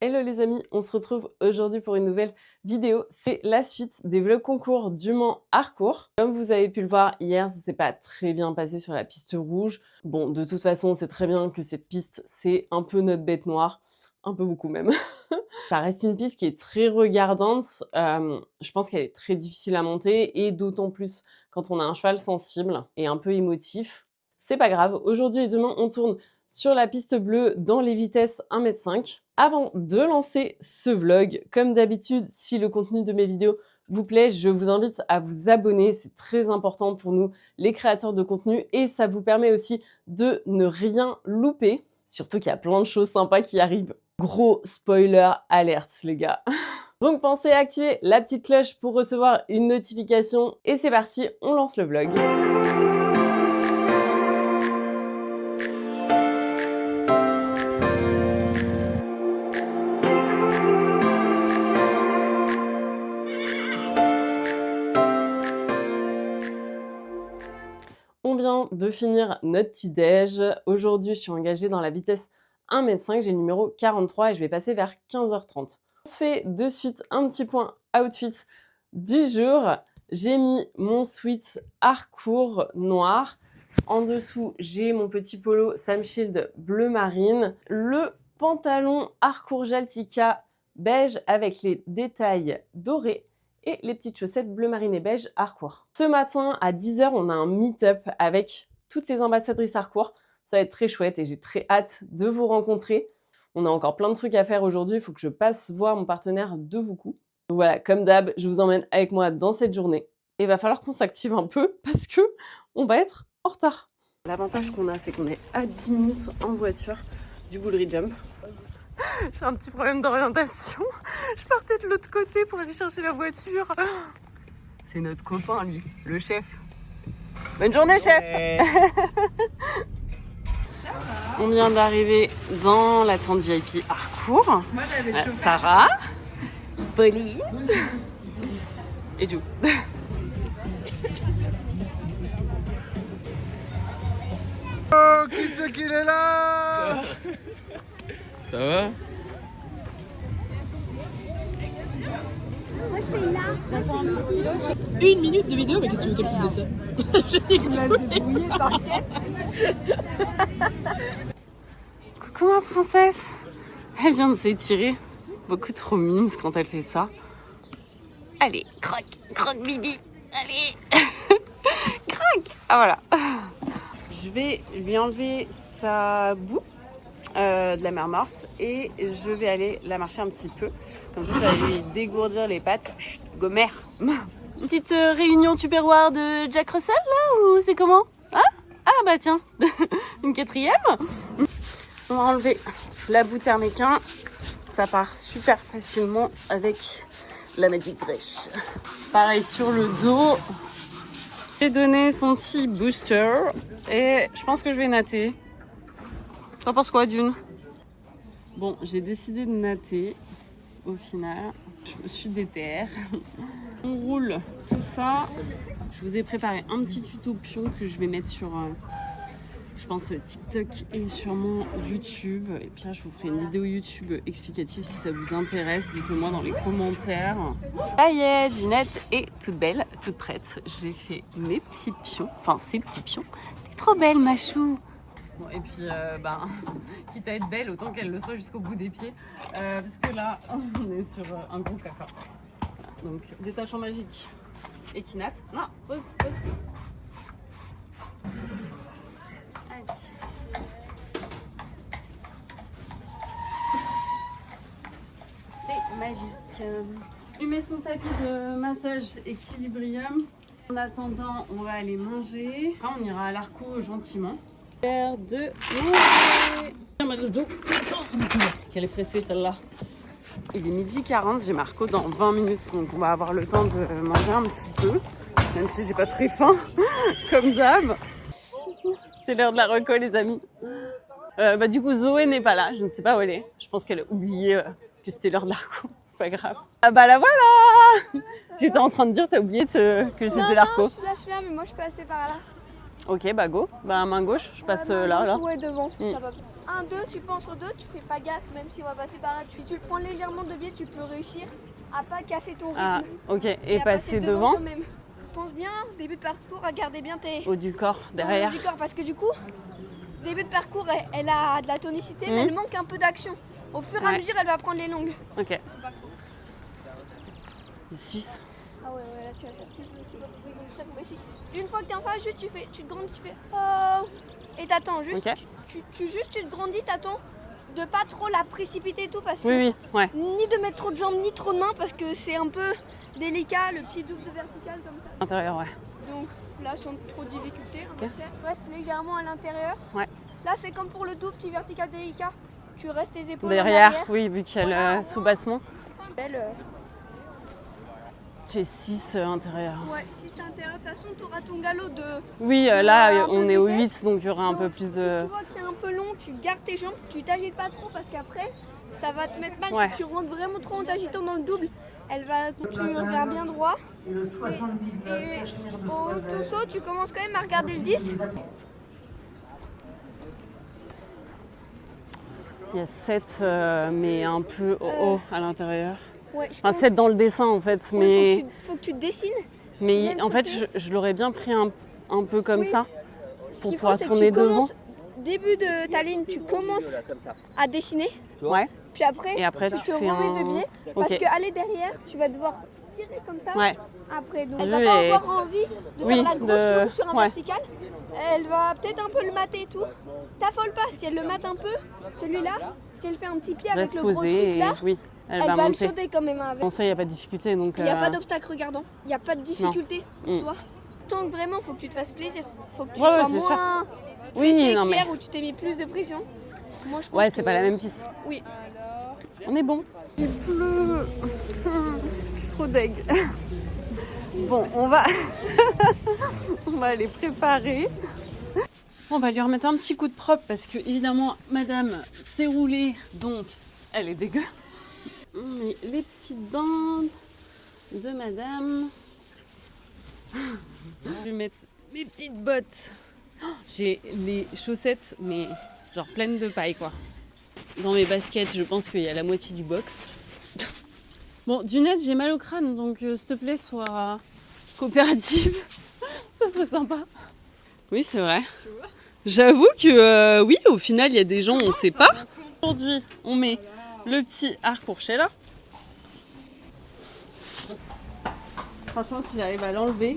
Hello les amis, on se retrouve aujourd'hui pour une nouvelle vidéo. C'est la suite des vlogs concours du Mans Harcourt. Comme vous avez pu le voir hier, ça s'est pas très bien passé sur la piste rouge. Bon, de toute façon, on sait très bien que cette piste, c'est un peu notre bête noire. Un peu beaucoup même. Ça reste une piste qui est très regardante. Je pense qu'elle est très difficile à monter et d'autant plus quand on a un cheval sensible et un peu émotif. C'est pas grave. Aujourd'hui et demain, on tourne sur la piste bleue dans les vitesses 1,5 m. Avant de lancer ce vlog, comme d'habitude, si le contenu de mes vidéos vous plaît, je vous invite à vous abonner. C'est très important pour nous, les créateurs de contenu, et ça vous permet aussi de ne rien louper. Surtout qu'il y a plein de choses sympas qui arrivent. Gros spoiler alerte, les gars. Donc pensez à activer la petite cloche pour recevoir une notification. Et c'est parti, on lance le vlog. On vient de finir notre petit déj. Aujourd'hui, je suis engagée dans la vitesse 1,5 m, j'ai le numéro 43 et je vais passer vers 15h30. On se fait de suite un petit point outfit du jour. J'ai mis mon sweat Harcourt noir. En dessous, j'ai mon petit polo Sam Shield bleu marine. Le pantalon Harcourt Jaltica beige avec les détails dorés. Et les petites chaussettes bleu marine et beige Harcourt. Ce matin, à 10 h, on a un meet-up avec toutes les ambassadrices Harcourt. Ça va être très chouette et j'ai très hâte de vous rencontrer. On a encore plein de trucs à faire aujourd'hui. Il faut que je passe voir mon partenaire de Voucou. Donc voilà, comme d'hab, je vous emmène avec moi dans cette journée. Et il va falloir qu'on s'active un peu parce que on va être en retard. L'avantage qu'on a, c'est qu'on est à 10 minutes en voiture du Bouldery Jump. J'ai un petit problème d'orientation. Je partais de l'autre côté pour aller chercher la voiture. C'est notre copain, lui, le chef. Bonne journée, chef. On vient d'arriver dans la tente VIP Harcourt. Sarah, Pauline et Jou. Oh, qui c'est qu'il est là? Ça va? Moi je fais là. Une minute de vidéo, mais qu'est-ce que tu veux qu'elle foute de ça? Je dis que Tu vas se débrouiller, t'inquiète. Coucou ma princesse. Elle vient de s'étirer. Beaucoup trop mimes quand elle fait ça. Allez, croque, croque Bibi. Allez. Croque. Ah voilà. Je vais lui enlever sa boue de la mer morte et je vais aller la marcher un petit peu. Comme ça, ça va lui dégourdir les pattes. Chut, gommère. Une petite réunion tupperware de Jack Russell là, ou c'est comment? Hein? Ah bah tiens, une quatrième. On va enlever la boue thermiquin. Ça part super facilement avec la Magic Brush. Pareil sur le dos. J'ai donné son petit booster et je pense que je vais natter. T'en penses quoi, Dune? Bon, j'ai décidé de natter au final. Je me suis déterre. On roule tout ça. Je vous ai préparé un petit tuto pion que je vais mettre sur, je pense, TikTok et sur mon YouTube. Et puis là, je vous ferai une vidéo YouTube explicative si ça vous intéresse. Dites-le moi dans les commentaires. Ça y est, Dunette est toute belle, toute prête. J'ai fait mes petits pions, enfin ses petits pions. T'es trop belle, ma chou. Bon, et puis, quitte à être belle, autant qu'elle le soit jusqu'au bout des pieds. Parce que là, on est sur un gros caca. Voilà, donc, détachant magique. Équinate. Non, pause, pause. Allez. C'est magique. Il met son tapis de massage Equilibrium. En attendant, on va aller manger. Après, on ira à l'Arco gentiment. Verre de Attends, qu'elle est pressée celle-là. Il est 12h40, j'ai Marco dans 20 minutes, donc on va avoir le temps de manger un petit peu, même si j'ai pas très faim, comme d'hab. C'est l'heure de la reco, les amis. Du coup, Zoé n'est pas là, je ne sais pas où elle est. Je pense qu'elle a oublié que c'était l'heure de la reco, c'est pas grave. Ah bah la voilà. J'étais en train de dire, t'as oublié que c'était la reco. Non, je suis là, mais moi je suis passée par là. Ok, bah go. Bah main gauche, je passe là. Ouais, devant. Ça va. 1, 2, tu penses au 2, tu fais pas gaffe, même si on va passer par là. Si tu le prends légèrement de biais, tu peux réussir à pas casser ton rythme. Ah, ok. Et à passer devant quand même. Pense bien, début de parcours, à garder bien tes... haut du corps, derrière. Haut du corps, parce que du coup, début de parcours, elle a de la tonicité, mais elle manque un peu d'action. Au fur et à mesure, elle va prendre les longues. Ok. 6. Ah ouais, là tu as ça. Une fois que t'es en phase, juste tu te grandis, tu fais oh et t'attends. Juste, tu te grandis, t'attends de pas trop la précipiter et tout parce que ni de mettre trop de jambes ni trop de mains parce que c'est un peu délicat le petit double de vertical comme ça. Intérieur, ouais. Donc là, sans trop de difficulté, reste légèrement à l'intérieur. Ouais. Là, c'est comme pour le double petit vertical délicat. Tu restes tes épaules derrière, oui, vu qu'il y a le sous-bassement. Belle. J'ai 6 intérieur. Ouais, 6 intérieur. De toute façon, tu auras ton galop de... Oui, là, on est au 8, donc il y aura un peu plus de... Si tu vois que c'est un peu long, tu gardes tes jambes, tu t'agites pas trop parce qu'après, ça va te mettre mal. Si tu rentres vraiment trop en t'agitant dans le double, tu regardes bien droit. Et au tout saut, tu commences quand même à regarder le 10. Il y a 7, mais un peu haut à l'intérieur. Ouais, enfin, 7 dans le dessin en fait, mais... Ouais, faut que tu te dessines. Mais en fait, je l'aurais bien pris un peu comme ça, pour pouvoir tourner devant. Début de ta ligne, tu commences à dessiner. Ouais. Puis après, tu te remets de biais. Parce qu'aller derrière, tu vas devoir tirer comme ça. Ouais. Après, donc elle va pas avoir envie de faire la grosse longue sur un vertical. Elle va peut-être un peu le mater et tout. T'affole pas si elle le mate un peu. Celui-là, si elle fait un petit pied avec le gros truc là, elle va le sauter quand même avec. Bon, ça, il n'y a pas de difficulté. Il n'y a pas d'obstacle regardant. Il n'y a pas de difficulté pour toi. Tant que vraiment, il faut que tu te fasses plaisir. Il faut que tu sois moins stressé, où tu t'es mis plus de pression. Moi, je pense c'est pas la même piste. Oui. On est bon. Il pleut. Je suis trop deg. Bon, on va les préparer. On va lui remettre un petit coup de propre parce que évidemment madame s'est roulée, donc elle est dégueu. On met les petites bandes de madame. Je vais mettre mes petites bottes. J'ai les chaussettes mais genre pleines de paille quoi. Dans mes baskets, je pense qu'il y a la moitié du box. Bon, du net, j'ai mal au crâne, donc s'il te plaît, sois coopérative. Ça serait sympa. Oui, c'est vrai. J'avoue que oui, au final, il y a des gens, on ne sait pas. Aujourd'hui, on met le petit arc pour Sheila. Franchement, si j'arrive à l'enlever.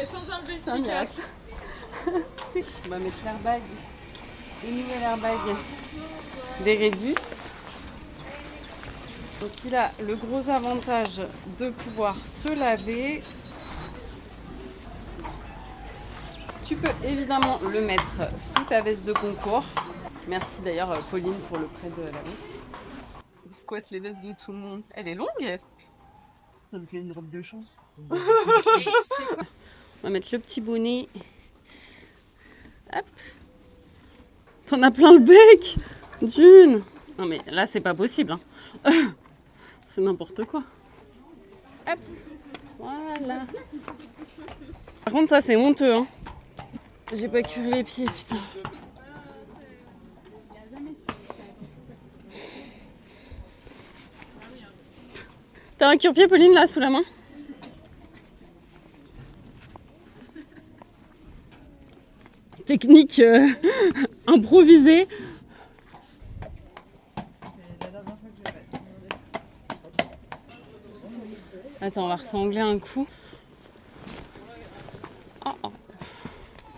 Sans enlever, c'est un miracle. On va mettre l'airbag, le nouvel airbag des Redus. Donc il a le gros avantage de pouvoir se laver. Tu peux évidemment le mettre sous ta veste de concours. Merci d'ailleurs Pauline pour le prêt de la veste. Je squatte les vestes de tout le monde. Elle est longue. Ça me fait une robe de champ. On va mettre le petit bonnet. Hop. T'en as plein le bec, Dune. Non mais là c'est pas possible. Hein. C'est n'importe quoi. Hop. Voilà. Par contre ça c'est honteux. Hein. J'ai pas curé les pieds, putain. T'as un cure-pied Pauline là sous la main ? Technique improvisée. Attends, on va ressangler un coup. Oh, oh.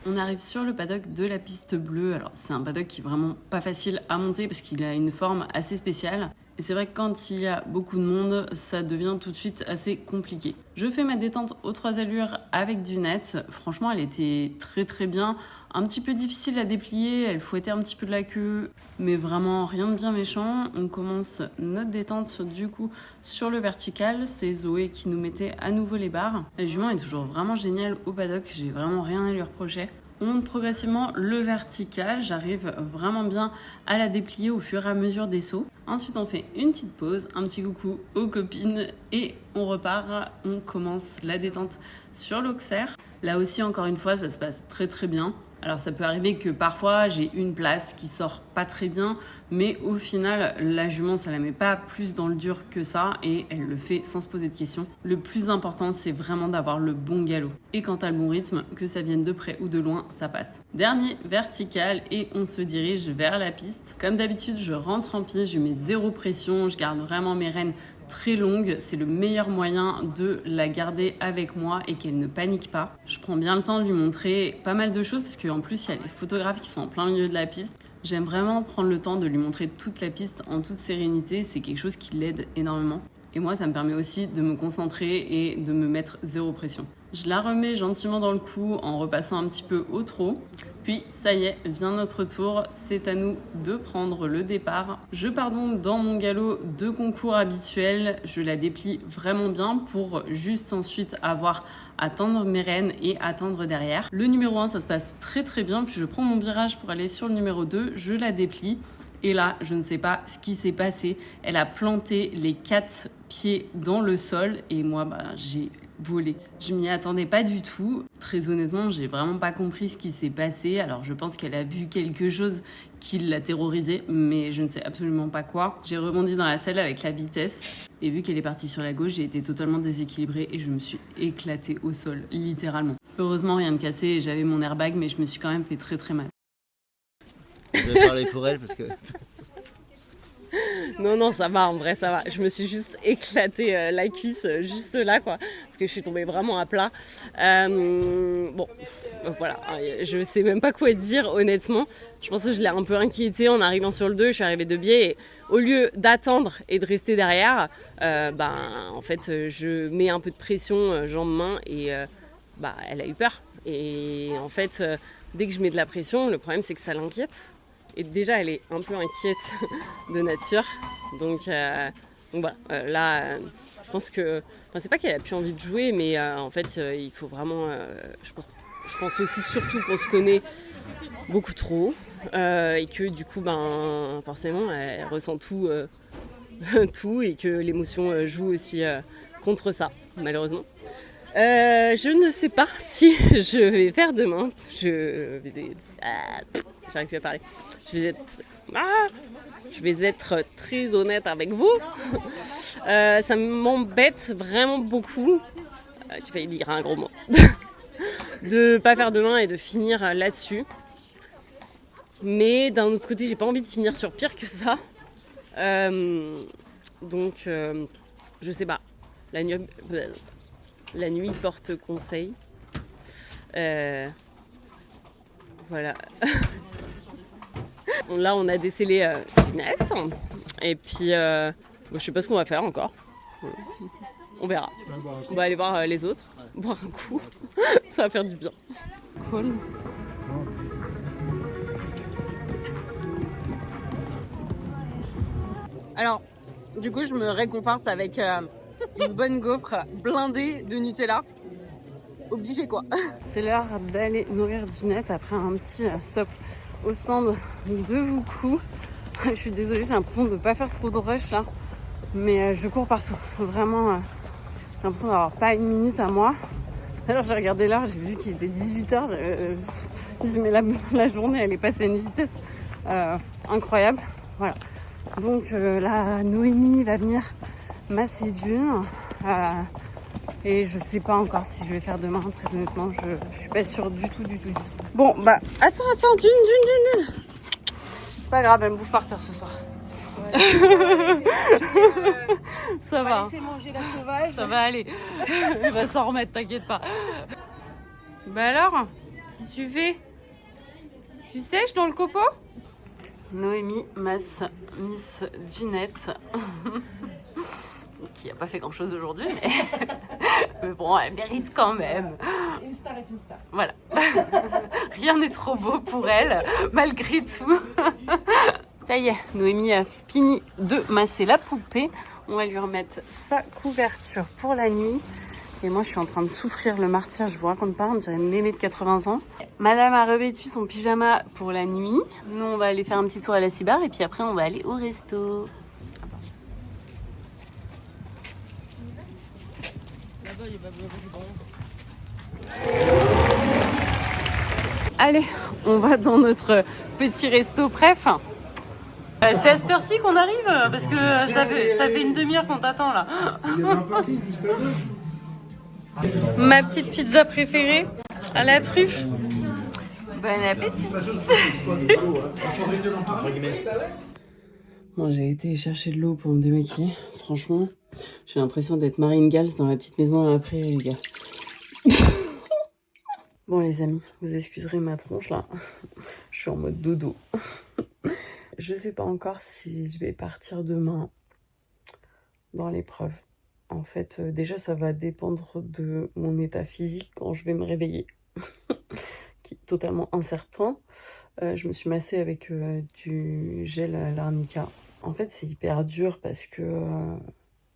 On arrive sur le paddock de la piste bleue. Alors c'est un paddock qui est vraiment pas facile à monter parce qu'il a une forme assez spéciale. Et c'est vrai que quand il y a beaucoup de monde, ça devient tout de suite assez compliqué. Je fais ma détente aux 3 allures avec du net. Franchement, elle était très très bien. Un petit peu difficile à déplier, elle fouettait un petit peu de la queue, mais vraiment rien de bien méchant. On commence notre détente du coup sur le vertical. C'est Zoé qui nous mettait à nouveau les barres. La jument est toujours vraiment géniale au paddock, j'ai vraiment rien à lui reprocher. On monte progressivement le vertical, j'arrive vraiment bien à la déplier au fur et à mesure des sauts. Ensuite on fait une petite pause, un petit coucou aux copines et on repart. On commence la détente sur l'auxerre. Là aussi encore une fois ça se passe très très bien. Alors ça peut arriver que parfois j'ai une place qui sort pas très bien, mais au final la jument ça la met pas plus dans le dur que ça et elle le fait sans se poser de questions. Le plus important c'est vraiment d'avoir le bon galop. Et quand t'as le bon rythme, que ça vienne de près ou de loin, ça passe. Dernier vertical et on se dirige vers la piste. Comme d'habitude je rentre en piste, je mets zéro pression, je garde vraiment mes rênes très longue, c'est le meilleur moyen de la garder avec moi et qu'elle ne panique pas. Je prends bien le temps de lui montrer pas mal de choses parce qu'en plus il y a les photographes qui sont en plein milieu de la piste. J'aime vraiment prendre le temps de lui montrer toute la piste en toute sérénité, c'est quelque chose qui l'aide énormément. Et moi ça me permet aussi de me concentrer et de me mettre zéro pression. Je la remets gentiment dans le cou en repassant un petit peu au trot. Puis ça y est, vient notre tour, c'est à nous de prendre le départ. Je pars donc dans mon galop de concours habituel, je la déplie vraiment bien pour juste ensuite avoir à tendre mes rênes et attendre derrière. Le numéro 1 ça se passe très très bien, puis je prends mon virage pour aller sur le numéro 2, je la déplie. Et là, je ne sais pas ce qui s'est passé, elle a planté les 4 pieds dans le sol et moi j'ai volé. Je m'y attendais pas du tout. Très honnêtement, j'ai vraiment pas compris ce qui s'est passé. Alors je pense qu'elle a vu quelque chose qui l'a terrorisée, mais je ne sais absolument pas quoi. J'ai rebondi dans la selle avec la vitesse et vu qu'elle est partie sur la gauche, j'ai été totalement déséquilibrée et je me suis éclatée au sol, littéralement. Heureusement, rien de cassé et j'avais mon airbag, mais je me suis quand même fait très très mal. Je vais parler pour elle parce que... Non, ça va, en vrai, ça va. Je me suis juste éclaté la cuisse, juste là, quoi. Parce que je suis tombée vraiment à plat. Bon, voilà. Je sais même pas quoi dire, honnêtement. Je pense que je l'ai un peu inquiétée en arrivant sur le 2. Je suis arrivée de biais et au lieu d'attendre et de rester derrière, en fait, je mets un peu de pression jambe-main et elle a eu peur. Et en fait, dès que je mets de la pression, le problème, c'est que ça l'inquiète. Et déjà, elle est un peu inquiète de nature. Donc voilà, là, je pense que... Enfin, c'est pas qu'elle a plus envie de jouer, mais en fait, il faut vraiment... je pense aussi surtout qu'on se connaît beaucoup trop. Et que du coup, forcément, elle ressent tout, tout et que l'émotion joue aussi contre ça, malheureusement. Je ne sais pas si je vais faire demain. J'arrive plus à parler. Je vais être très honnête avec vous. Ça m'embête vraiment beaucoup. J'ai failli dire un gros mot. De pas faire demain et de finir là-dessus. Mais d'un autre côté, j'ai pas envie de finir sur pire que ça. Donc, je sais pas. La nuit porte conseil. Voilà. Là, on a décelé net. Et puis, je sais pas ce qu'on va faire encore. On verra. On va aller voir les autres, boire un coup. Ça va faire du bien. Cool. Alors, du coup, je me réconforte avec une bonne gaufre blindée de Nutella. Obligé quoi. C'est l'heure d'aller nourrir Ginette après un petit stop au stand de Vuku. Je suis désolée, j'ai l'impression de ne pas faire trop de rush là. Mais je cours partout. Vraiment, j'ai l'impression d'avoir pas une minute à moi. Alors j'ai regardé l'heure, j'ai vu qu'il était 18h. Je dis mais la journée elle est passée à une vitesse incroyable. Voilà. Donc là, Noémie va venir masser Dune. Et je sais pas encore si je vais faire demain, très honnêtement, je suis pas sûre du tout. Bon, attends, Dune. C'est pas grave, elle me bouffe par terre ce soir. Ouais, ça va. Laisser manger la sauvage. Ça va aller. Elle va s'en remettre, t'inquiète pas. Alors, qu'est-ce que tu fais? Tu sèches dans le copeau? Noémie masse Miss Ginette. Qui n'a pas fait grand chose aujourd'hui, mais bon, elle mérite quand même. Une star est une star. Voilà. Rien n'est trop beau pour elle, malgré tout. Ça y est, Noémie a fini de masser la poupée. On va lui remettre sa couverture pour la nuit. Et moi, je suis en train de souffrir le martyre, je vous raconte pas, on dirait une mémé de 80 ans. Madame a revêtu son pyjama pour la nuit. Nous, on va aller faire un petit tour à la Cibar et puis après, on va aller au resto. Allez, on va dans notre petit resto préf. C'est à cette heure-ci qu'on arrive, parce que ça fait une demi-heure qu'on t'attend là. Ma petite pizza préférée à la truffe. Bon appétit. Bon, j'ai été chercher de l'eau pour me démaquiller. Franchement, j'ai l'impression d'être Marine Gals dans la petite maison à la prairie, les gars. Bon les amis, vous excuserez ma tronche là. Je suis en mode dodo. Je sais pas encore si je vais partir demain dans l'épreuve. En fait, déjà, ça va dépendre de mon état physique quand je vais me réveiller, qui est totalement incertain. Je me suis massée avec du gel à l'arnica. En fait, c'est hyper dur parce que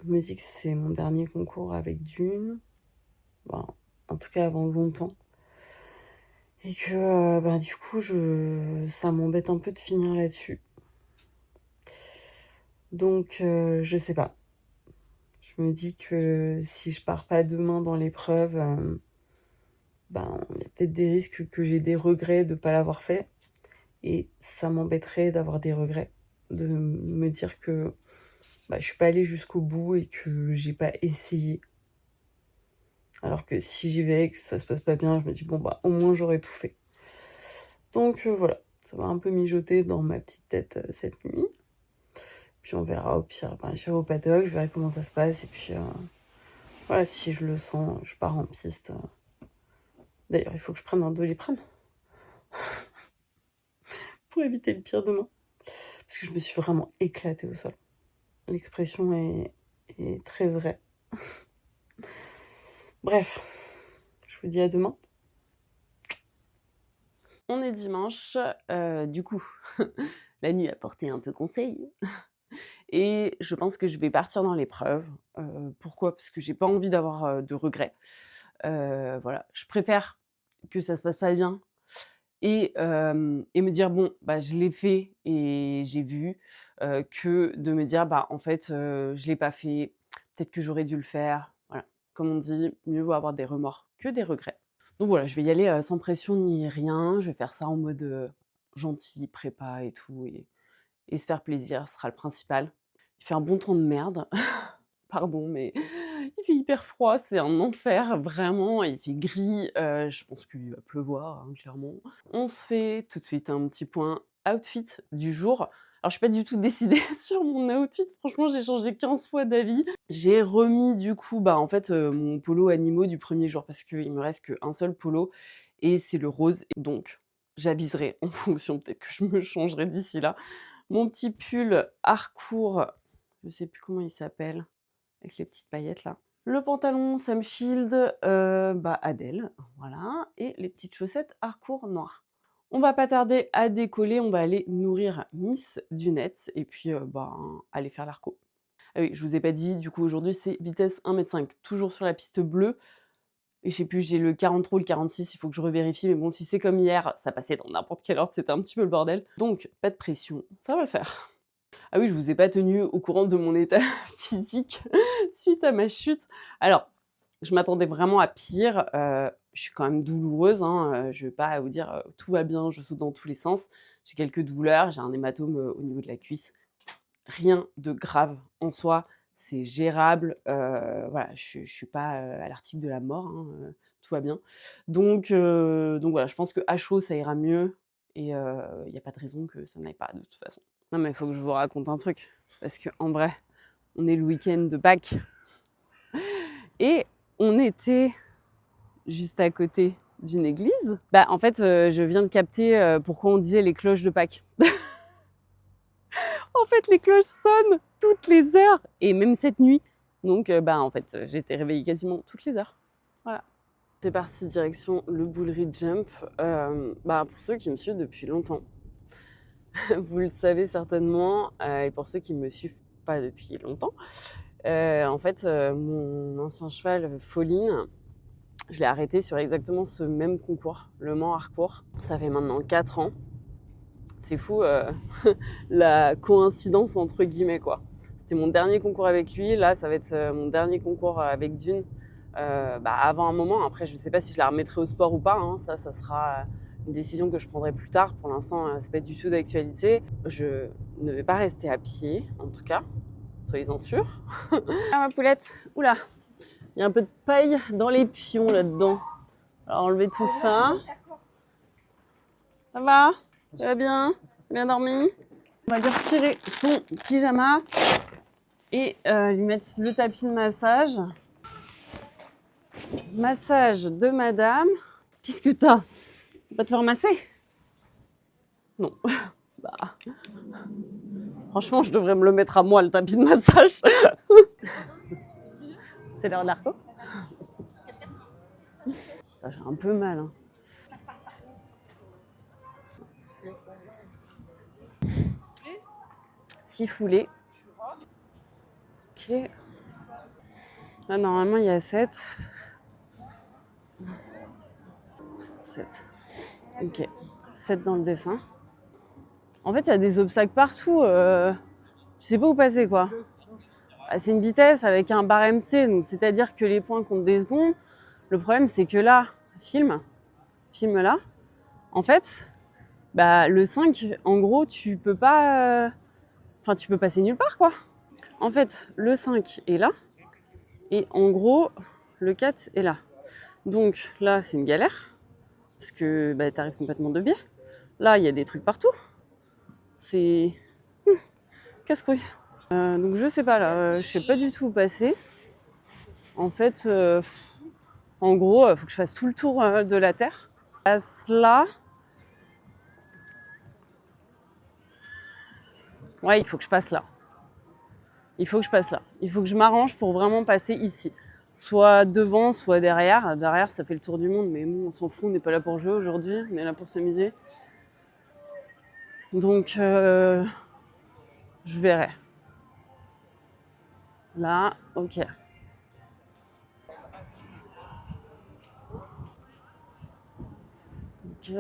je me dis que c'est mon dernier concours avec Dune. Bon, en tout cas, avant longtemps. Et que du coup, ça m'embête un peu de finir là-dessus. Donc, je sais pas. Je me dis que si je pars pas demain dans l'épreuve, il y a peut-être des risques que j'ai des regrets de pas l'avoir fait. Et ça m'embêterait d'avoir des regrets. De me dire que je suis pas allée jusqu'au bout et que j'ai pas essayé. Alors que si j'y vais et que ça se passe pas bien, je me dis au moins j'aurais tout fait. Donc voilà, ça va un peu mijoter dans ma petite tête cette nuit. Puis on verra au pire, j'irai au paddock, je verrai comment ça se passe. Et puis voilà, si je le sens, je pars en piste. D'ailleurs, il faut que je prenne un Doliprane pour éviter le pire demain. Parce que je me suis vraiment éclatée au sol. L'expression est très vraie. Bref, je vous dis à demain. On est dimanche, du coup, la nuit a porté un peu conseil. Et je pense que je vais partir dans l'épreuve. Pourquoi ? Parce que j'ai pas envie d'avoir de regrets. Voilà, je préfère que ça se passe pas bien et me dire je l'ai fait et j'ai vu, que de me dire en fait je l'ai pas fait, peut-être que j'aurais dû le faire. Voilà, comme on dit, mieux vaut avoir des remords que des regrets. Donc voilà, je vais y aller sans pression ni rien. Je vais faire ça en mode gentil, prépa et tout, et se faire plaisir, ce sera le principal. Il fait un bon temps de merde. Pardon, mais il fait hyper froid, c'est un enfer, vraiment. Il fait gris, je pense qu'il va pleuvoir, hein, clairement. On se fait tout de suite un petit point outfit du jour. Alors, je suis pas du tout décidée sur mon outfit. Franchement, j'ai changé 15 fois d'avis. J'ai remis du coup, mon polo animaux du premier jour parce qu'il me reste qu'un seul polo et c'est le rose. Donc, j'aviserai en fonction, peut-être que je me changerai d'ici là. Mon petit pull Harcourt, je sais plus comment il s'appelle, avec les petites paillettes là. Le pantalon Sam Shield, Adèle, voilà, et les petites chaussettes Harcourt noires. On va pas tarder à décoller, on va aller nourrir Miss Dunette et puis aller faire l'arco. Ah oui, je vous ai pas dit, du coup aujourd'hui c'est vitesse 1,5 m, toujours sur la piste bleue. Et je sais plus, j'ai le 43 ou le 46, il faut que je revérifie, mais bon, si c'est comme hier, ça passait dans n'importe quelle ordre, c'était un petit peu le bordel. Donc, pas de pression, ça va le faire. Ah oui, je vous ai pas tenu au courant de mon état physique suite à ma chute. Alors, je m'attendais vraiment à pire. Je suis quand même douloureuse, hein. Je vais pas vous dire tout va bien, je saute dans tous les sens. J'ai quelques douleurs, j'ai un hématome au niveau de la cuisse. Rien de grave en soi, c'est gérable. Voilà, je suis pas à l'article de la mort, hein, tout va bien. Donc voilà, je pense qu'à chaud, ça ira mieux et il y a pas de raison que ça n'aille pas de toute façon. Non mais il faut que je vous raconte un truc, parce qu'en vrai, on est le week-end de Pâques et on était juste à côté d'une église. En fait, je viens de capter pourquoi on disait les cloches de Pâques. En fait, les cloches sonnent toutes les heures, et même cette nuit. Donc, en fait, j'ai été réveillée quasiment toutes les heures. Voilà. C'est parti, direction le Boullery Jump. Pour ceux qui me suivent depuis longtemps, vous le savez certainement, et pour ceux qui ne me suivent pas depuis longtemps, En fait, mon ancien cheval, Folline, je l'ai arrêté sur exactement ce même concours, Le Mans Harcourt. Ça fait maintenant 4 ans. C'est fou, la coïncidence entre guillemets, quoi. C'était mon dernier concours avec lui. Là, ça va être mon dernier concours avec Dune. Avant un moment. Après, je ne sais pas si je la remettrai au sport ou pas. Hein. Ça sera une décision que je prendrai plus tard. Pour l'instant, c'est pas du tout d'actualité. Je ne vais pas rester à pied, en tout cas. Soyez-en sûrs. Ah, ma poulette. Oula, il y a un peu de paille dans les pions là-dedans. Alors, enlever tout ça. Ça va? Tu vas bien? Bien dormi? On va lui retirer son pyjama et lui mettre le tapis de massage. Massage de madame. Qu'est-ce que t'as? Pas te faire masser? Non. Franchement, je devrais me le mettre à moi, le tapis de massage. C'est l'heure d'Arco. J'ai un peu mal. Hein. Sifoulé. Ok. Là, normalement, il y a 7. 7. Ok. 7 dans le dessin. En fait, il y a des obstacles partout. Tu sais pas où passer, quoi. C'est une vitesse avec un bar MC, donc c'est-à-dire que les points comptent des secondes. Le problème, c'est que là, filme là. En fait, le 5, en gros, tu peux pas... tu peux passer nulle part, quoi. En fait, le 5 est là. Et en gros, le 4 est là. Donc là, c'est une galère. Parce que t'arrives complètement de biais. Là, il y a des trucs partout. C'est... casse-couille. Donc je sais pas, là. Je sais pas du tout où passer. En fait, en gros, il faut que je fasse tout le tour de la Terre. Je passe là. Ouais, il faut que je passe là. Il faut que je m'arrange pour vraiment passer ici. Soit devant, soit derrière. Derrière, ça fait le tour du monde, mais bon, on s'en fout, on n'est pas là pour jouer aujourd'hui, on est là pour s'amuser. Donc, je verrai. Là, ok. Ok.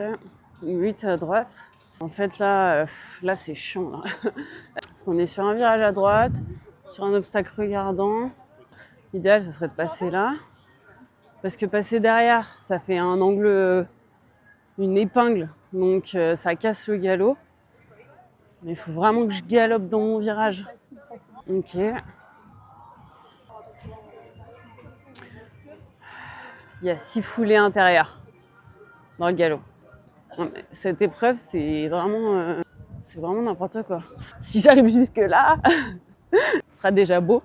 8 à droite. En fait, là c'est chiant. Là. Parce qu'on est sur un virage à droite, sur un obstacle regardant. L'idéal, ce serait de passer là. Parce que passer derrière, ça fait un angle, une épingle. Donc, ça casse le galop. Mais il faut vraiment que je galope dans mon virage. Ok. Il y a 6 foulées intérieures dans le galop. Cette épreuve, c'est vraiment n'importe quoi. Si j'arrive jusque là, ce sera déjà beau.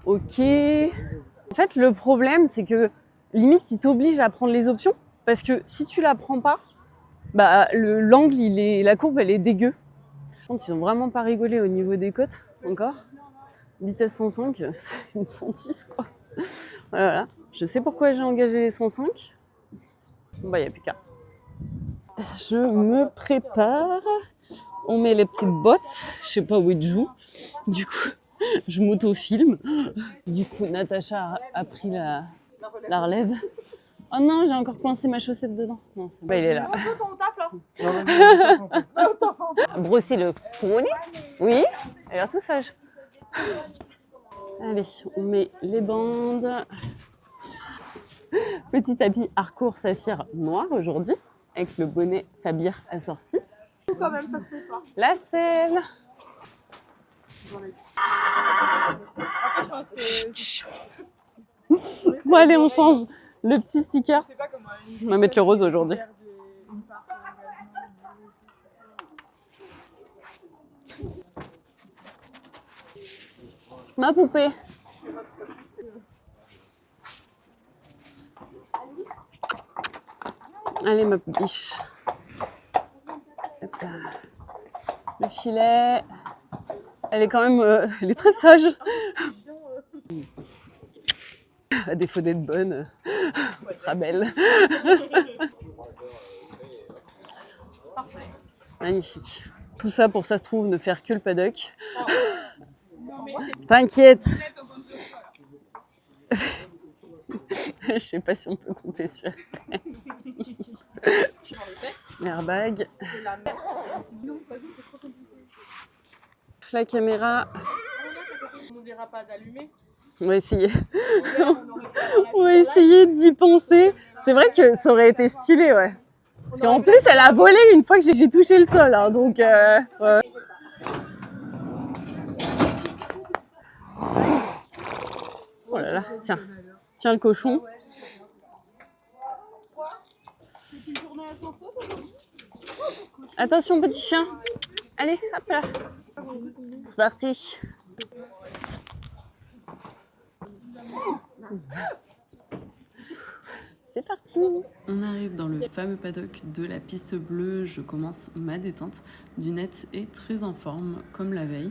Ok. En fait, le problème, c'est que limite, il t'oblige à prendre les options. Parce que si tu la prends pas, l'angle, la courbe, elle est dégueu. Ils ont vraiment pas rigolé au niveau des côtes, encore. Vitesse 105, c'est une 110, quoi. Voilà. Je sais pourquoi j'ai engagé les 105. Bon, il n'y a plus qu'à. Je me prépare. On met les petites bottes. Je sais pas où ils jouent. Du coup, je m'auto-filme. Du coup, Natacha a pris la relève. Oh non, j'ai encore coincé ma chaussette dedans. Non, c'est bon. Il est là. Brosser le couronné. Oui, elle a l'air tout sage. Allez, on met les bandes. Petit tapis Harcourt Saphir noir aujourd'hui, avec le bonnet Fabir assorti. Quand même, ça se fait pas. La selle. Bon, allez, on change. Le petit sticker. On va mettre le rose aujourd'hui. Ma poupée. Allez, ma poupiche. Le filet. Elle est quand même... elle est très sage. À défaut d'être bonne, elle sera belle. Magnifique. Tout ça pour, ça se trouve, ne faire que le paddock. T'inquiète. Je sais pas si on peut compter sur l'airbag. La caméra. On n'oubliera pas d'allumer. On va essayer. On va essayer d'y penser. C'est vrai que ça aurait été stylé, ouais. Parce qu'en plus, elle a volé une fois que j'ai touché le sol, hein, donc. Ouais. Oh là là, tiens le cochon. Attention, petit chien. Allez, hop là. C'est parti. C'est parti. On arrive dans le fameux paddock de la piste bleue. Je commence ma détente. Dunette est très en forme, comme la veille.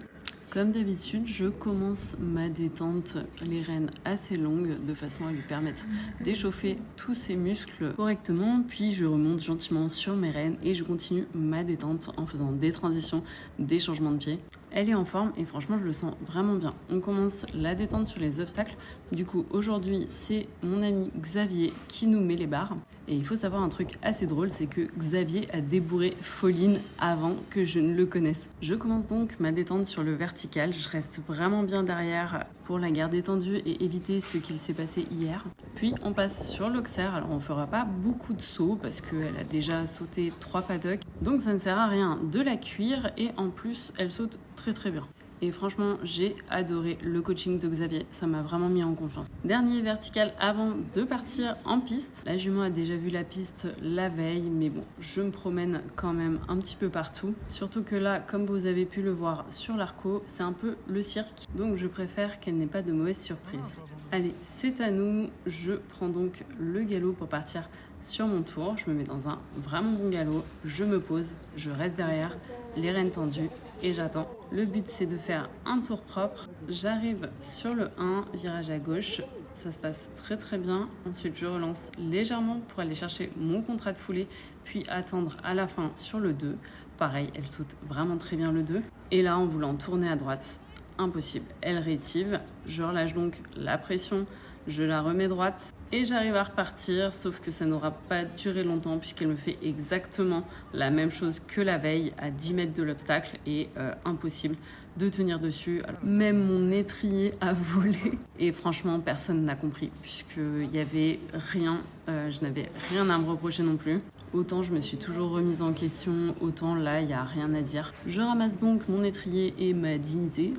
Comme d'habitude, je commence ma détente, les rênes assez longues, de façon à lui permettre d'échauffer tous ses muscles correctement. Puis je remonte gentiment sur mes rênes et je continue ma détente en faisant des transitions, des changements de pied. Elle est en forme et franchement, je le sens vraiment bien. On commence la détente sur les obstacles. Du coup, aujourd'hui, c'est mon ami Xavier qui nous met les barres. Et il faut savoir un truc assez drôle, c'est que Xavier a débourré Foline avant que je ne le connaisse. Je commence donc ma détente sur le vertical. Je reste vraiment bien derrière pour la garder tendue et éviter ce qu'il s'est passé hier. Puis on passe sur l'oxer. Alors on fera pas beaucoup de sauts parce qu'elle a déjà sauté 3 paddocks. Donc ça ne sert à rien de la cuire et en plus elle saute très bien. Et franchement, j'ai adoré le coaching de Xavier, ça m'a vraiment mis en confiance. Dernier vertical avant de partir en piste. La jument a déjà vu la piste la veille, mais bon, je me promène quand même un petit peu partout. Surtout que là, comme vous avez pu le voir sur l'arco, c'est un peu le cirque, donc je préfère qu'elle n'ait pas de mauvaises surprises. Allez, c'est à nous, je prends donc le galop pour partir sur mon tour. Je me mets dans un vraiment bon galop, je me pose, je reste derrière, les rênes tendues et j'attends. Le but c'est de faire un tour propre. J'arrive sur le 1, virage à gauche, ça se passe très bien. Ensuite je relance légèrement pour aller chercher mon contrat de foulée, puis attendre à la fin sur le 2. Pareil, elle saute vraiment très bien le 2. Et là en voulant tourner à droite, impossible, elle rétive. Je relâche donc la pression, je la remets droite et j'arrive à repartir, sauf que ça n'aura pas duré longtemps puisqu'elle me fait exactement la même chose que la veille à 10 mètres de l'obstacle et impossible de tenir dessus. Alors, même mon étrier a volé et franchement personne n'a compris puisqu'il n'y avait rien, je n'avais rien à me reprocher non plus. Autant je me suis toujours remise en question, autant là il n'y a rien à dire. Je ramasse donc mon étrier et ma dignité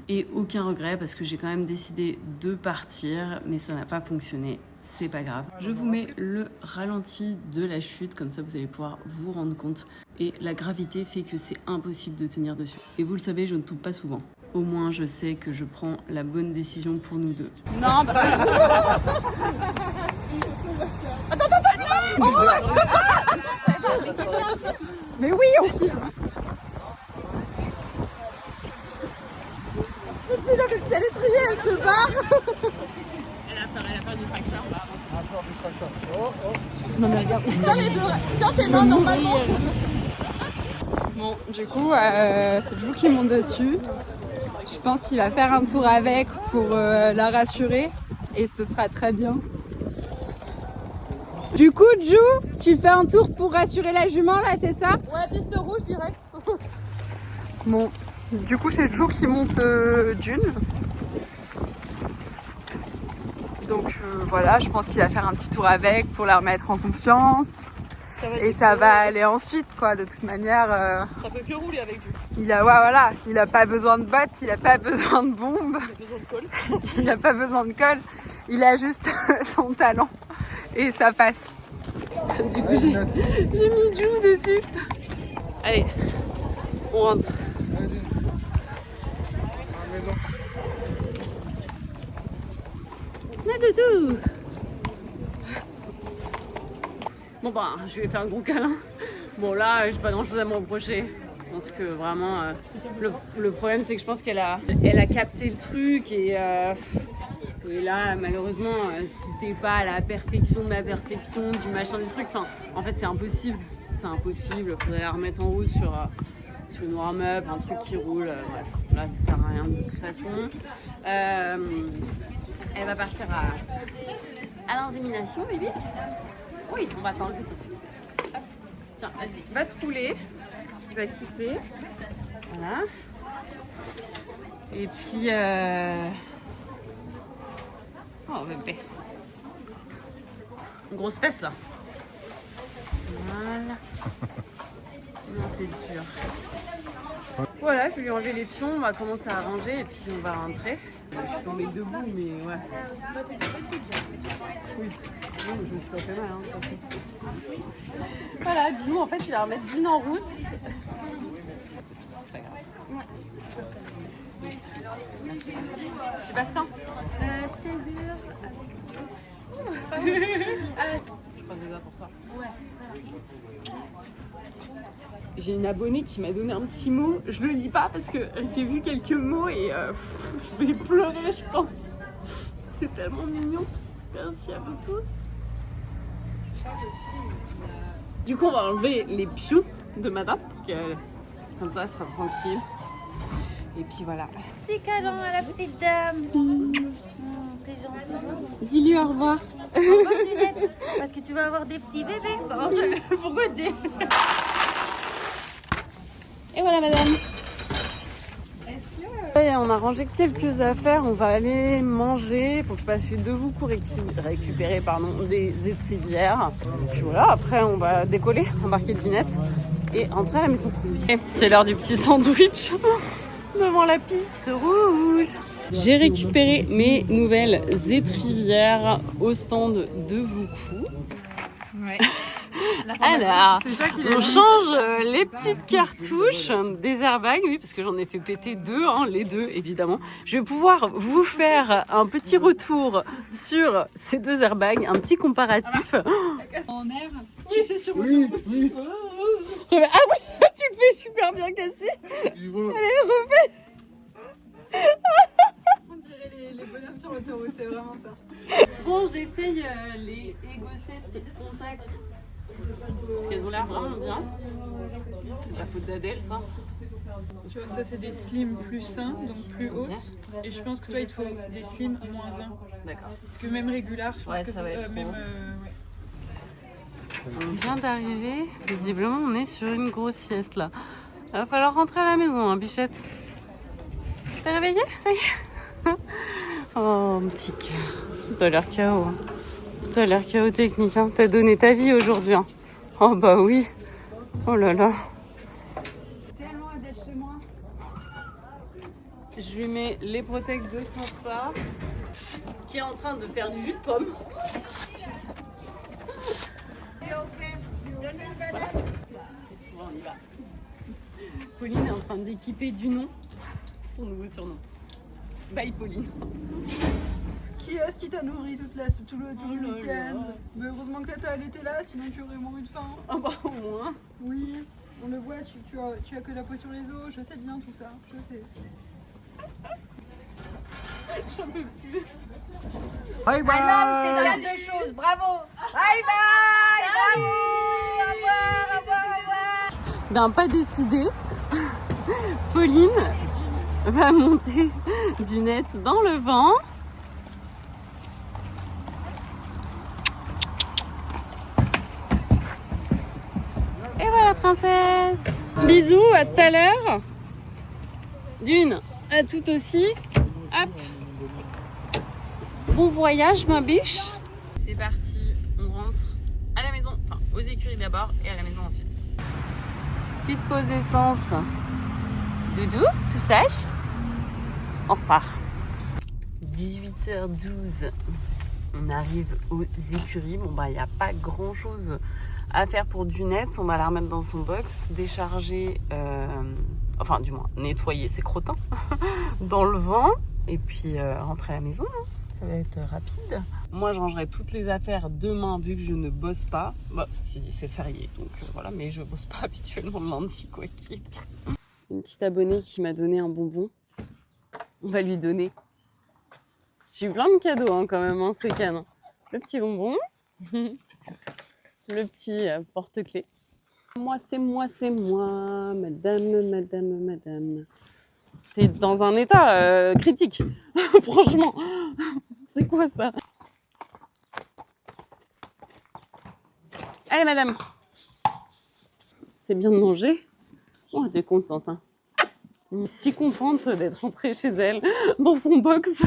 et aucun regret parce que j'ai quand même décidé de partir mais ça n'a pas fonctionné. C'est pas grave. Je vous mets le ralenti de la chute, comme ça vous allez pouvoir vous rendre compte. Et la gravité fait que c'est impossible de tenir dessus. Et vous le savez, je ne tombe pas souvent. Au moins, je sais que je prends la bonne décision pour nous deux. Non, bah... Attends mais oui, on filme. La petite étrier, elle se barre. Elle a peur du tracteur. Non mais regarde. Tiens tes mains normalement. Bon, du coup, c'est Jou qui monte dessus. Je pense qu'il va faire un tour avec pour la rassurer et ce sera très bien. Du coup, Jou, tu fais un tour pour rassurer la jument là, c'est ça? Ouais, piste rouge direct. Bon, du coup, c'est Jou qui monte d'une. Donc voilà, je pense qu'il va faire un petit tour avec pour la remettre en confiance. Et ça va aller ensuite, quoi, de toute manière. Ça peut que rouler avec Jou. Il a pas besoin de bottes, il a pas besoin de bombes. Il a besoin de colle. Il n'a pas besoin de colle, il a juste son talent. Et ça passe. Du coup, j'ai mis Jou dessus. Allez, on rentre. La doudou. Bon bah, je lui ai fait un gros câlin. Bon là, j'ai pas grand chose à me reprocher. Je pense que vraiment, le problème c'est que je pense qu'elle a capté le truc et là, malheureusement, si t'es pas à la perfection de la perfection, du machin, du truc, enfin, en fait, c'est impossible. C'est impossible. Il faudrait la remettre en route sur une warm-up, un truc qui roule, bref, là ça sert à rien de toute façon. Elle va partir à l'insémination, baby. Oui, on va t'enlever. Tiens, vas-y, va te rouler, tu vas kiffer. Voilà. Et puis, oh bébé. Une grosse fesse là. Voilà. Non, c'est dur. Voilà, je vais lui enlever les pions, on va commencer à ranger et puis on va rentrer. Je suis tombée debout, mais ouais. Oui, je me suis pas fait mal. Hein, voilà, Bisou, en fait, il va remettre Dune en route. C'est pas grave. Tu passes quand 16h. Je prends des doigts pour toi. Ouais, merci. J'ai une abonnée qui m'a donné un petit mot. Je le lis pas parce que j'ai vu quelques mots et je vais pleurer, je pense. C'est tellement mignon. Merci à vous tous. Du coup, on va enlever les pions de madame pour que comme ça, elle sera tranquille. Et puis voilà. Petit câlin à la petite dame. T'es gentil. Dis-lui au revoir. Au revoir, Junette. Parce que tu vas avoir des petits bébés. Pourquoi des... Et voilà madame. On a rangé quelques affaires, on va aller manger. Faut que je passe chez Devou pour récupérer des étrivières. Puis voilà, après on va décoller, embarquer de Vinette et rentrer à la maison. C'est l'heure du petit sandwich devant la piste rouge. J'ai récupéré mes nouvelles étrivières au stand de Vuku. Ouais. Alors, on change les petites cartouches des airbags, oui, parce que j'en ai fait péter deux, les deux évidemment. Je vais pouvoir vous faire un petit retour sur ces deux airbags, un petit comparatif. En air, tu sais sur Oui. Ah oui, tu le fais super bien cassé. Allez, refais. On dirait les bonhommes sur l'autoroute, c'est vraiment ça. Bon, j'essaye les Ego 7 Contact. Parce qu'elles ont l'air vraiment bien. C'est de la faute d'Adèle, ça. Tu vois, ça c'est des slims plus 1, donc plus hautes. Et je pense que toi il te faut des slims moins 1. D'accord. Parce que même régulier, je pense Ouais, que ça va être même. trop. Ouais. On vient d'arriver. Visiblement, on est sur une grosse sieste là. Il va falloir rentrer à la maison, hein, Bichette. T'es réveillée? Ça y est. Oh, mon petit cœur. T'as l'air KO. Hein. T'as l'air KO technique. Hein. T'as donné ta vie aujourd'hui. Hein. Oh bah oui. Oh là là. Tellement d'être chez moi. Je lui mets les protects de François qui est en train de faire du jus de pomme. Voilà. Bon, on y va. Pauline est en train d'équiper du nom son nouveau surnom. Bye Pauline. Qui est-ce qui t'a nourri tout le week-end? Mais heureusement que t'as allaité là, sinon tu aurais mouru de faim. Ah bah au moins. Oui, on le voit, tu as que la peau sur les os, je sais bien tout ça, je sais. J'en peux plus. Bye bye. C'est plein de choses. Bravo. Bye bye. Bravo. Au revoir, au revoir, au revoir. D'un pas décidé, Pauline va monter du net dans le vent. Et voilà princesse. Bisous, à tout à l'heure. D'une, à tout aussi. Hop. Bon voyage ma biche. C'est parti, on rentre à la maison, enfin aux écuries d'abord et à la maison ensuite. Petite pause essence. Doudou, tout sage. On repart. 18h12. On arrive aux écuries. Bon bah il n'y a pas grand chose à faire pour Dunette. On va la remettre dans son box, décharger, enfin du moins nettoyer ses crottins dans le vent et puis rentrer à la maison. Hein. Ça va être rapide. Moi, je rangerai toutes les affaires demain vu que je ne bosse pas. Bah, c'est férié, donc voilà, mais je bosse pas habituellement le lundi, quoi qu'il. Une petite abonnée qui m'a donné un bonbon. On va lui donner. J'ai eu plein de cadeaux hein, quand même ce week-end. Le petit bonbon, le petit porte-clés. Moi, c'est moi, madame. T'es dans un état critique, franchement. C'est quoi ça? Allez, madame. C'est bien de manger. Oh, t'es contente, hein. Si contente d'être rentrée chez elle, dans son box.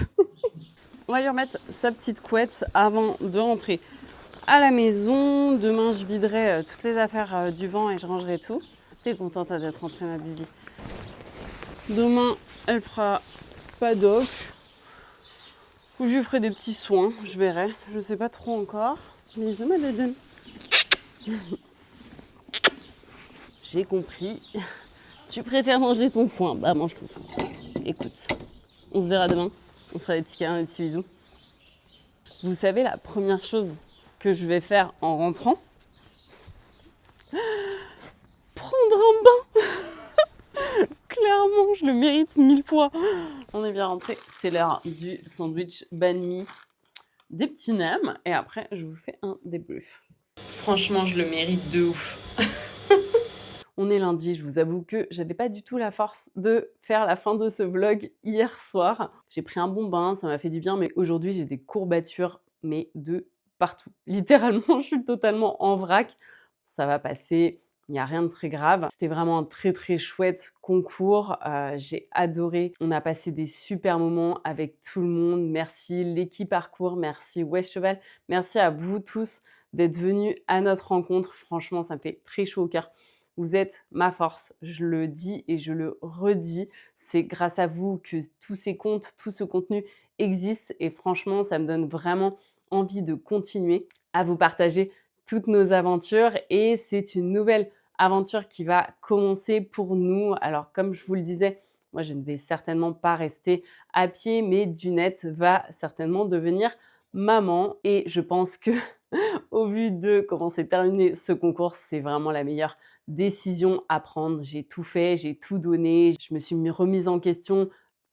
On va lui remettre sa petite couette avant de rentrer à la maison. Demain, je viderai toutes les affaires du vent et je rangerai tout. T'es contente d'être rentrée, ma bibi. Demain, elle fera paddock. Ou je lui ferai des petits soins, je verrai. Je sais pas trop encore. Bisous, ma dédaine. J'ai compris. Tu préfères manger ton foin? Bah, mange ton foin. Écoute, on se verra demain. On se fera des petits câlins, des petits bisous. Vous savez, la première chose que je vais faire en rentrant, prendre un bain. Clairement, je le mérite 1000 fois. On est bien rentré. C'est l'heure du sandwich banh mi, des petits nems. Et après, je vous fais un débrief. Franchement, je le mérite de ouf. On est lundi, je vous avoue que j'avais pas du tout la force de faire la fin de ce vlog hier soir. J'ai pris un bon bain, ça m'a fait du bien, mais aujourd'hui j'ai des courbatures, mais de partout. Littéralement, je suis totalement en vrac. Ça va passer, il n'y a rien de très grave. C'était vraiment un très très chouette concours. J'ai adoré. On a passé des super moments avec tout le monde. Merci l'équipe Parcours, merci Wesh Cheval, merci à vous tous d'être venus à notre rencontre. Franchement, ça me fait très chaud au cœur. Vous êtes ma force, je le dis et je le redis. C'est grâce à vous que tous ces comptes, tout ce contenu existe et franchement, ça me donne vraiment envie de continuer à vous partager toutes nos aventures et c'est une nouvelle aventure qui va commencer pour nous. Alors comme je vous le disais, moi je ne vais certainement pas rester à pied, mais Dunette va certainement devenir maman et je pense que au vu de comment s'est terminé ce concours, c'est vraiment la meilleure décision à prendre. J'ai tout fait, j'ai tout donné, je me suis remise en question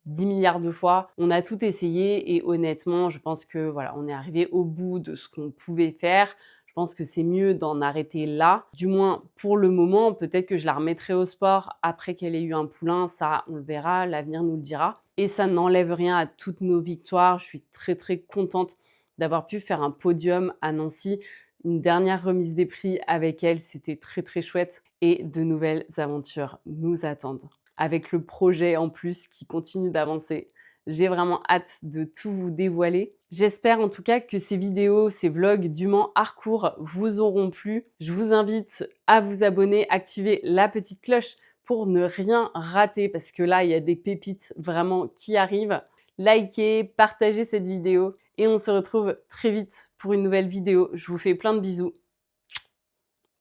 10 milliards de fois. On a tout essayé et honnêtement, je pense que voilà, on est arrivé au bout de ce qu'on pouvait faire. Je pense que c'est mieux d'en arrêter là. Du moins pour le moment, peut-être que je la remettrai au sport après qu'elle ait eu un poulain. Ça, on le verra, l'avenir nous le dira. Et ça n'enlève rien à toutes nos victoires. Je suis très très contente d'avoir pu faire un podium à Nancy. Une dernière remise des prix avec elle, c'était très très chouette. Et de nouvelles aventures nous attendent. Avec le projet en plus qui continue d'avancer. J'ai vraiment hâte de tout vous dévoiler. J'espère en tout cas que ces vidéos, ces vlogs du Mans Harcourt vous auront plu. Je vous invite à vous abonner, activer la petite cloche pour ne rien rater parce que là, il y a des pépites vraiment qui arrivent. Likez, partagez cette vidéo et on se retrouve très vite pour une nouvelle vidéo. Je vous fais plein de bisous.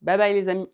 Bye bye les amis.